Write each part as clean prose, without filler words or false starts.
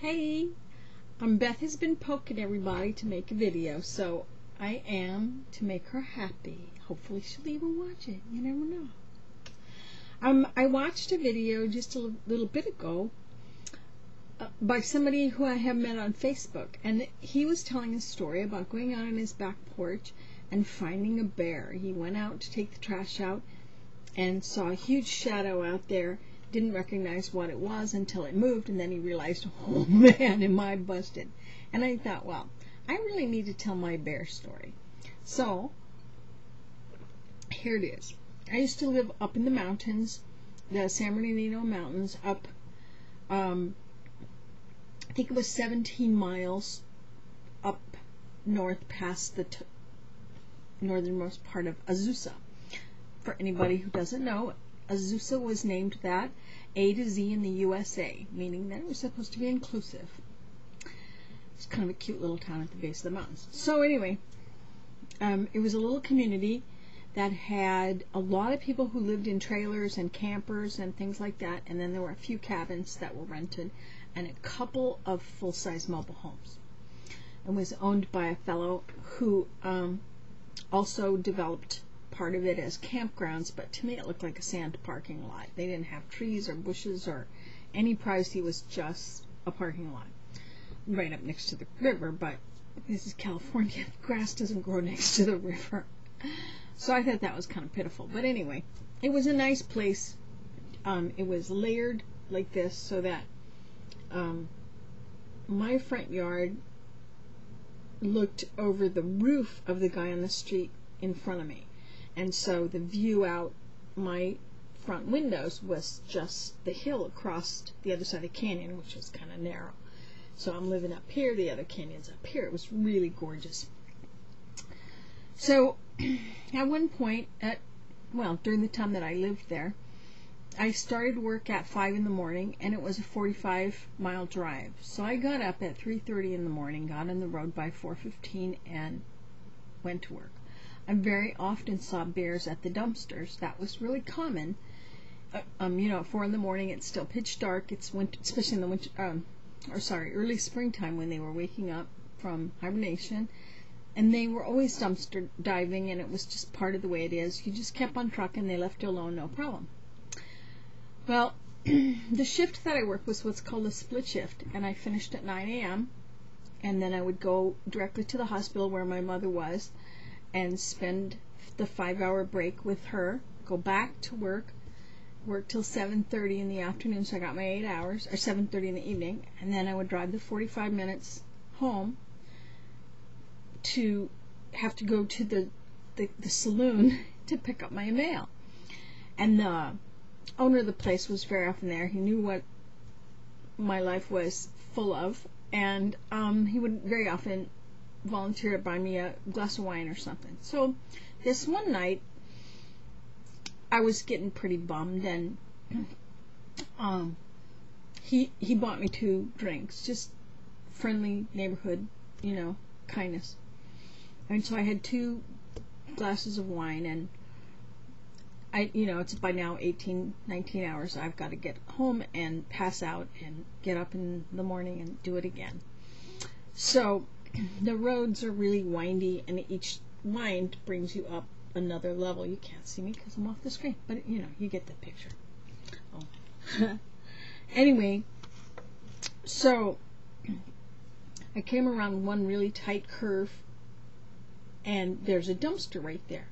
Hey, Beth has been poking everybody to make a video, so I am to make her happy. Hopefully she'll even watch it. You never know. I watched a video just a little bit ago by somebody who I have met on Facebook, and he was telling a story about going out on his back porch and finding a bear. He went out to take the trash out and saw a huge shadow out there. Didn't recognize what it was until it moved, and then he realized, oh man, am I busted. And I thought, well, I really need to tell my bear story. So here it is. I used to live up in the mountains, the San Bernardino Mountains, up I think it was 17 miles up north past the northernmost part of Azusa. For anybody who doesn't know, Azusa was named that, A to Z in the USA, meaning that it was supposed to be inclusive. It's kind of a cute little town at the base of the mountains. So anyway, it was a little community that had a lot of people who lived in trailers and campers and things like that, and then there were a few cabins that were rented and a couple of full-size mobile homes. It was owned by a fellow who also developed part of it as campgrounds, but to me it looked like a sand parking lot. They didn't have trees or bushes or any privacy. It was just a parking lot right up next to the river, but this is California. Grass doesn't grow next to the river. So I thought that was kind of pitiful. But anyway, it was a nice place. It was layered like this so that my front yard looked over the roof of the guy on the street in front of me. And so the view out my front windows was just the hill across the other side of the canyon, which was kind of narrow. So I'm living up here, the other canyon's up here. It was really gorgeous. So at one point, during the time that I lived there, I started work at 5 in the morning, and it was a 45-mile drive. So I got up at 3:30 in the morning, got on the road by 4:15, and went to work. I very often saw bears at the dumpsters. That was really common. At 4 in the morning, it's still pitch dark. It's winter, especially in the winter, early springtime when they were waking up from hibernation. And they were always dumpster diving, and it was just part of the way it is. You just kept on trucking, they left you alone, no problem. Well, the shift that I worked was what's called a split shift, and I finished at 9 a.m., and then I would go directly to the hospital where my mother was, and spend the 5-hour break with her, go back to work till 7:30 in the afternoon, so I got my 8 hours, or 7:30 in the evening, and then I would drive the 45 minutes home to have to go to the saloon to pick up my mail. And the owner of the place was very often there. He knew what my life was full of, and he would very often volunteer to buy me a glass of wine or something. So this one night I was getting pretty bummed, and he bought me 2 drinks, just friendly neighborhood, kindness. And so I had 2 glasses of wine, and it's by now 19 hours. I've got to get home and pass out and get up in the morning and do it again. So the roads are really windy, and each wind brings you up another level. You can't see me because I'm off the screen, but you get the picture. Oh. Anyway, so I came around one really tight curve, and there's a dumpster right there.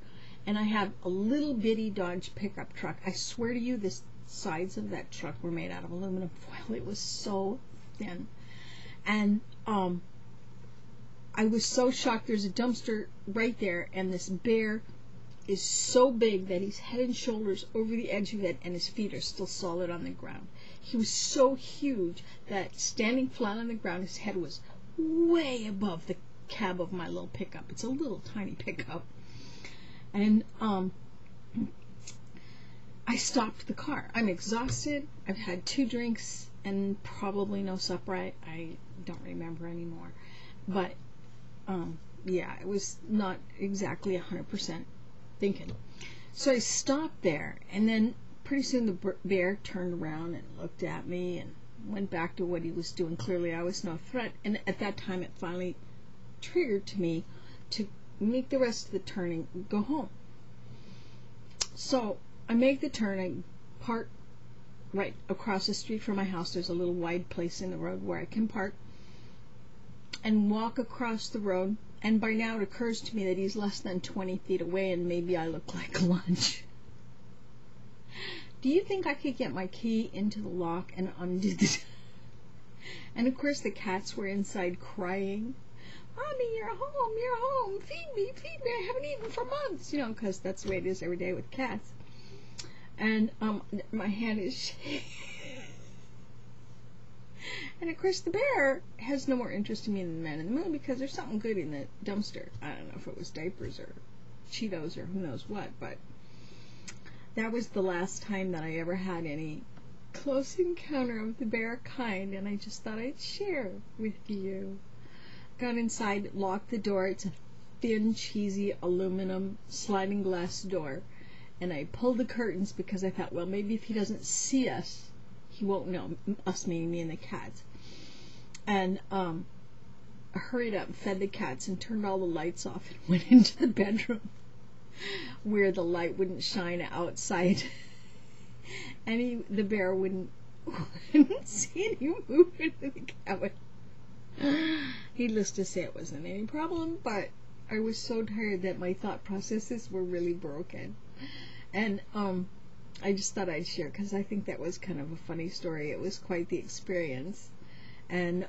And I have a little bitty Dodge pickup truck. I swear to you, the sides of that truck were made out of aluminum foil. It was so thin. And I was so shocked. There's a dumpster right there, and this bear is so big that he's head and shoulders over the edge of it, and his feet are still solid on the ground. He was so huge that standing flat on the ground, his head was way above the cab of my little pickup. It's a little tiny pickup. And I stopped the car. I'm exhausted. I've had 2 drinks and probably no supper. I don't remember anymore. But it was not exactly 100% thinking. So I stopped there, and then pretty soon the bear turned around and looked at me and went back to what he was doing. Clearly I was no threat, and at that time it finally triggered to me to make the rest of the turn and go home. So I make the turn, I park right across the street from my house. There's a little wide place in the road where I can park, and walk across the road, and by now it occurs to me that he's less than 20 feet away and maybe I look like lunch. Do you think I could get my key into the lock and undo the And of course the cats were inside crying, "Mommy, you're home, feed me, I haven't eaten for months," because that's the way it is every day with cats. And my hand is shaking. And of course the bear has no more interest in me than the man in the moon, because there's something good in the dumpster. I don't know if it was diapers or Cheetos or who knows what, but that was the last time that I ever had any close encounter of the bear kind, and I just thought I'd share with you. Got inside, locked the door. It's a thin, cheesy aluminum sliding glass door, and I pulled the curtains because I thought, well, maybe if he doesn't see us, he won't know, us meaning me and the cats. And I hurried up, fed the cats, and turned all the lights off and went into the bedroom where the light wouldn't shine outside. And the bear wouldn't see any movement in the cabin. Needless to say, it wasn't any problem, but I was so tired that my thought processes were really broken. And I just thought I'd share, because I think that was kind of a funny story. It was quite the experience. And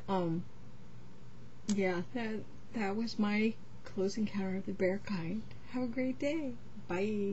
yeah, that was my close encounter of the bear kind. Have a great day. Bye.